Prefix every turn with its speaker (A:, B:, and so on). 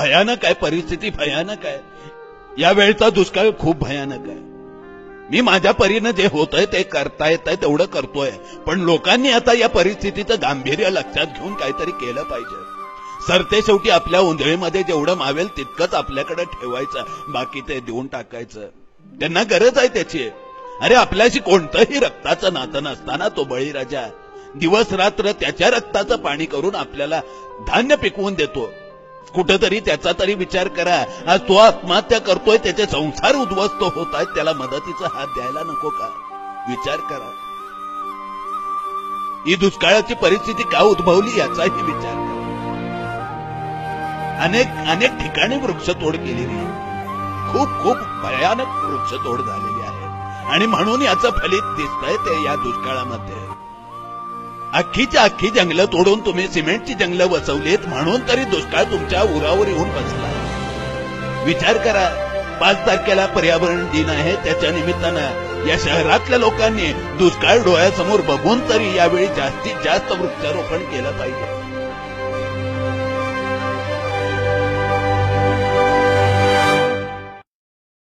A: भयानक आहे, परिस्थिती भयानक आहे. यावेळचा दुष्काळ खूप भयानक आहे. मी माझ्या परीनं जे होतंय ते करता येतंय तेवढं करतोय, पण लोकांनी आता या परिस्थितीचं गांभीर्य लक्षात घेऊन काहीतरी केलं पाहिजे. सरते शेवटी आपल्या उंधळीमध्ये जेवढं मावेल तितकंच आपल्याकडे ठेवायचं, बाकी ते देऊन टाकायचं. त्यांना गरज आहे त्याची. अरे आपल्याशी कोणतंही रक्ताचं नातं नसताना तो बळीराजा दिवस रात्र त्याच्या रक्ताचं पाणी करून आपल्याला धान्य पिकवून देतो. कुठंतरी त्याचा तरी विचार करा. आज तो आत्महत्या करतोय, त्याचे संसार उद्ध्वस्त होत आहेत, त्याला मदतीचा हात द्यायला नको का? विचार करा. ही दुष्काळाची परिस्थिती का उद्भवली याचाही विचार करा. अनेक ठिकाणी वृक्षतोड केलेली आहे. खूप भयानक वृक्षतोड झालेली आहे आणि म्हणून याचं फलित दिसतंय ते या दुष्काळामध्ये. अख्खीच्या अख्खी जंगलं तोडून तुम्ही सिमेंटची जंगलं वसवलीत म्हणून तरी दुष्काळ तुमच्या उरावर येऊन बसला. विचार करा. 5 तारखेला पर्यावरण दिन आहे. त्याच्या निमित्तानं या शहरातल्या लोकांनी दुष्काळ डोळ्यासमोर बघून तरी यावेळी जास्तीत जास्त वृक्षारोपण केलं पाहिजे.